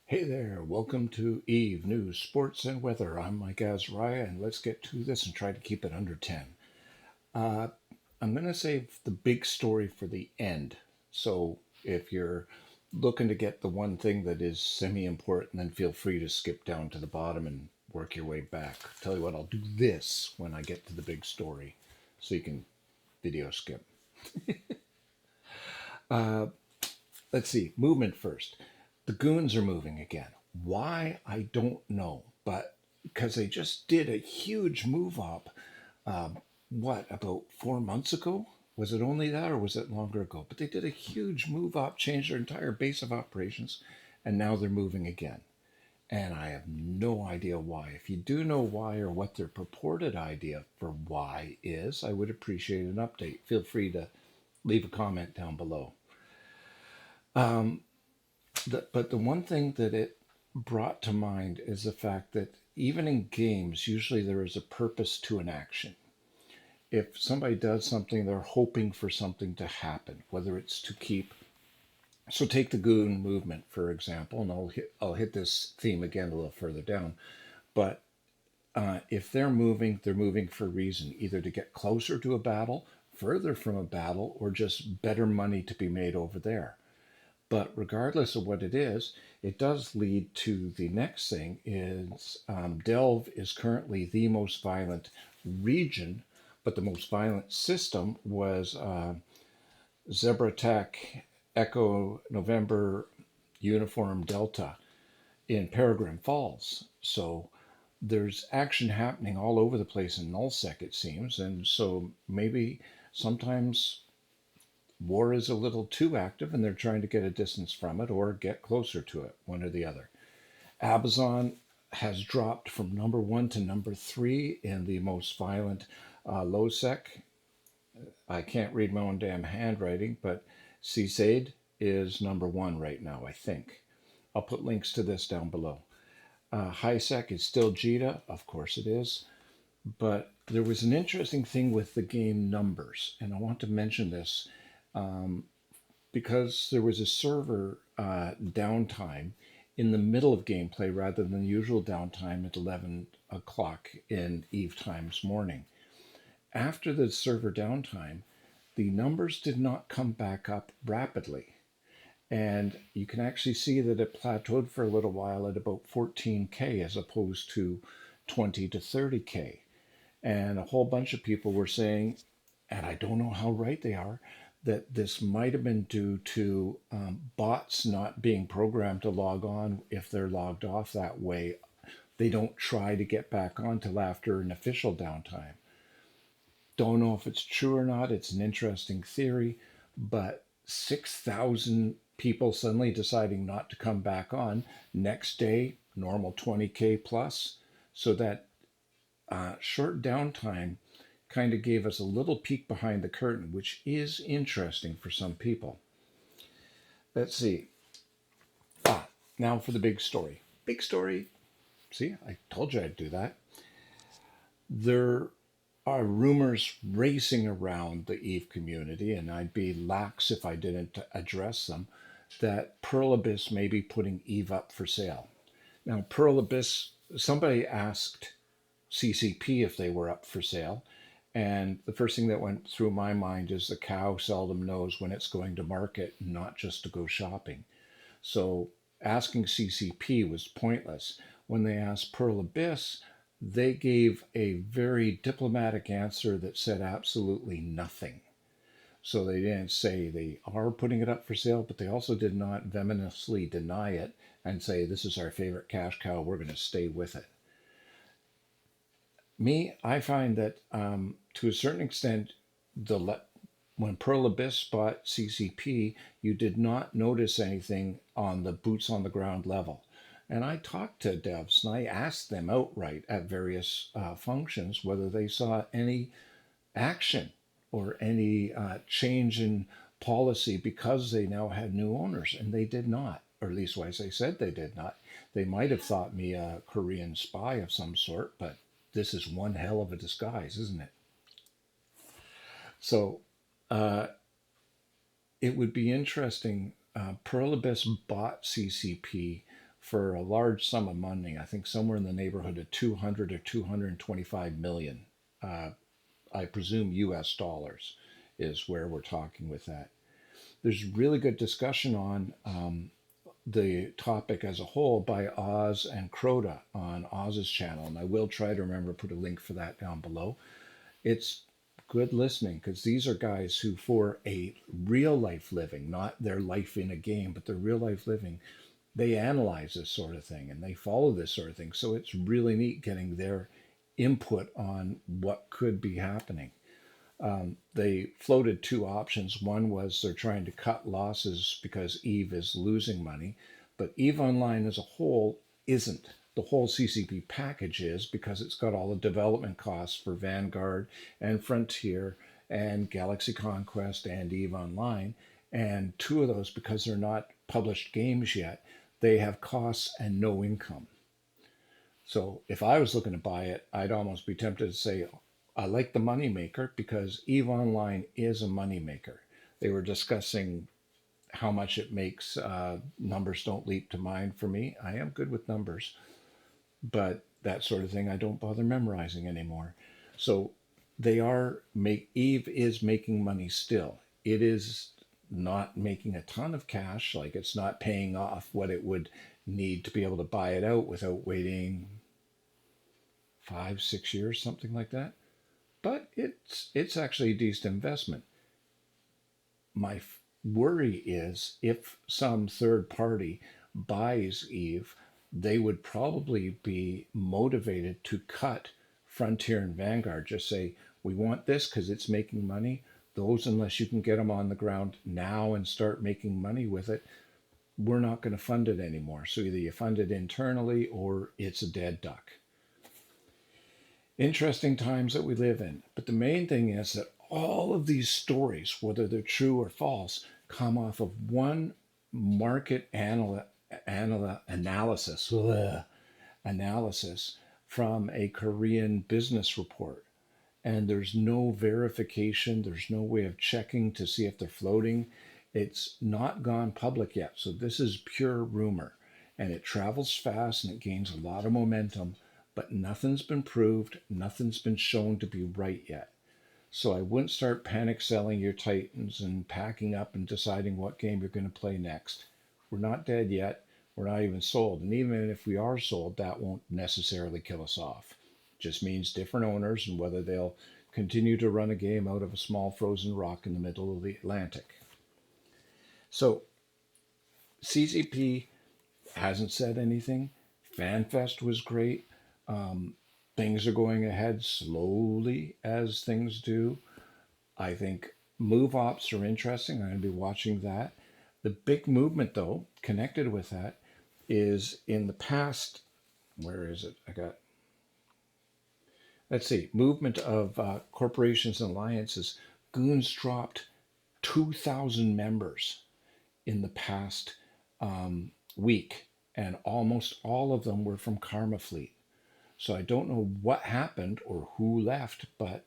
Hey there, welcome to Eve News, Sports, and Weather. I'm Mike Azariah, and let's get to this and try to keep it under 10. Uh, I'm going to save the big story for the end. So if you're looking to get the one thing that is semi-important, then feel free to skip down to the bottom and work your way back. Tell you what, I'll do this when I get to the big story, so you can video skip. Uh, let's see, movement first. The goons are moving again. Why? I don't know, but because they just did a huge move up. About 4 months ago? Was it only that, or was it longer ago? But they did a huge move up, changed their entire base of operations, and now they're moving again. And I have no idea why. If you do know why or what their purported idea for why is, I would appreciate an update. Feel free to leave a comment down below. Um, but the one thing that it brought to mind is the fact that even in games, usually there is a purpose to an action. If somebody does something, they're hoping for something to happen, whether it's to keep. So take the goon movement, for example, and I'll hit this theme again a little further down. But if they're moving for a reason, either to get closer to a battle, further from a battle, or just better money to be made over there. But regardless of what it is, it does lead to the next thing is Delve is currently the most violent region, but the most violent system was Zebra Tech Echo November Uniform Delta in Peregrine Falls. So there's action happening all over the place in nullsec, it seems, and so maybe sometimes war is a little too active and they're trying to get a distance from it or get closer to it, one or the other. Abazon has dropped from number 1 to number 3 in the most violent low sec. I can't read my own damn handwriting, but CSAID is number 1 right now, I think. I'll put links to this down below. High sec is still JITA, of course it is, but there was an interesting thing with the game numbers, and I want to mention this because there was a server downtime in the middle of gameplay rather than the usual downtime at 11 o'clock in Eve Time's morning. After the server downtime, the numbers did not come back up rapidly. And you can actually see that it plateaued for a little while at about 14K as opposed to 20 to 30K. And a whole bunch of people were saying, and I don't know how right they are, that this might have been due to bots not being programmed to log on. If they're logged off that way, they don't try to get back on till after an official downtime. Don't know if it's true or not. It's an interesting theory, but 6,000 people suddenly deciding not to come back on. Next day, normal 20K plus. So that short downtime kind of gave us a little peek behind the curtain, which is interesting for some people. Let's see. Now for the big story. Big story. See, I told you I'd do that. There are rumors racing around the Eve community, and I'd be lax if I didn't address them, that Pearl Abyss may be putting Eve up for sale. Now, Pearl Abyss, somebody asked CCP if they were up for sale, and the first thing that went through my mind is the cow seldom knows when it's going to market, not just to go shopping. So asking CCP was pointless. When they asked Pearl Abyss, they gave a very diplomatic answer that said absolutely nothing. So they didn't say they are putting it up for sale, but they also did not venomously deny it and say, this is our favorite cash cow, we're going to stay with it. I find that to a certain extent, when Pearl Abyss bought CCP, you did not notice anything on the boots on the ground level. And I talked to devs and I asked them outright at various functions whether they saw any action or any change in policy because they now had new owners, and they did not, or at least as they said they did not. They might have thought me a Korean spy of some sort, but this is one hell of a disguise, isn't it? So it would be interesting. Pearl Abyss bought CCP for a large sum of money. I think somewhere in the neighborhood of 200 or 225 million. Uh, I presume US dollars is where we're talking with that. There's really good discussion on the topic as a whole by Oz and Crota on Oz's channel, and I will try to remember to put a link for that down below. It's good listening because these are guys who, for a real life living, not their life in a game, but their real life living, they analyze this sort of thing and they follow this sort of thing. So it's really neat getting their input on what could be happening. They floated two options. One was they're trying to cut losses because Eve is losing money, but Eve Online as a whole isn't. The whole CCP package is because it's got all the development costs for Vanguard and Frontier and Galaxy Conquest and Eve Online. And two of those, because they're not published games yet, they have costs and no income. So if I was looking to buy it, I'd almost be tempted to say, I like the moneymaker because Eve Online is a moneymaker. They were discussing how much it makes. Numbers don't leap to mind for me. I am good with numbers, but that sort of thing I don't bother memorizing anymore. So Eve is making money still. It is not making a ton of cash, like it's not paying off what it would need to be able to buy it out without waiting 5, 6 years, something like that. But it's actually a decent investment. My worry is if some third party buys Eve, they would probably be motivated to cut Frontier and Vanguard. Just say, we want this because it's making money. Those, unless you can get them on the ground now and start making money with it, we're not going to fund it anymore. So either you fund it internally or it's a dead duck. Interesting times that we live in. But the main thing is that all of these stories, whether they're true or false, come off of one market analysis from a Korean business report. And there's no verification. There's no way of checking to see if they're floating. It's not gone public yet. So this is pure rumor. And it travels fast and it gains a lot of momentum. But nothing's been proved. Nothing's been shown to be right yet. So I wouldn't start panic selling your Titans and packing up and deciding what game you're going to play next. We're not dead yet. We're not even sold. And even if we are sold, that won't necessarily kill us off. It just means different owners and whether they'll continue to run a game out of a small frozen rock in the middle of the Atlantic. So CCP hasn't said anything. Fanfest was great. Things are going ahead slowly as things do. I think move ops are interesting. I'm going to be watching that. The big movement, though, connected with that is in the past. Where is it? Let's see. Movement of corporations and alliances. Goons dropped 2,000 members in the past week, and almost all of them were from Karma Fleet. So I don't know what happened or who left, but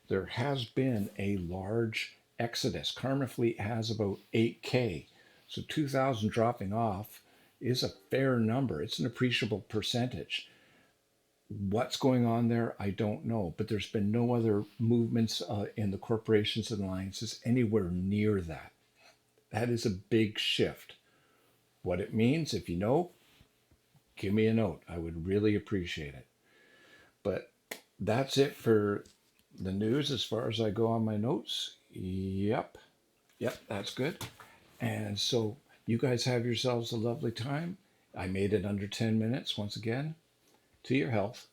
there has been a large exodus. Karma Fleet has about 8K. So 2,000 dropping off is a fair number. It's an appreciable percentage. What's going on there, I don't know. But there's been no other movements in the corporations and alliances anywhere near that. That is a big shift. What it means, if you know, give me a note. I would really appreciate it. But that's it for the news as far as I go on my notes. Yep, that's good. And so you guys have yourselves a lovely time. I made it under 10 minutes once again. To your health.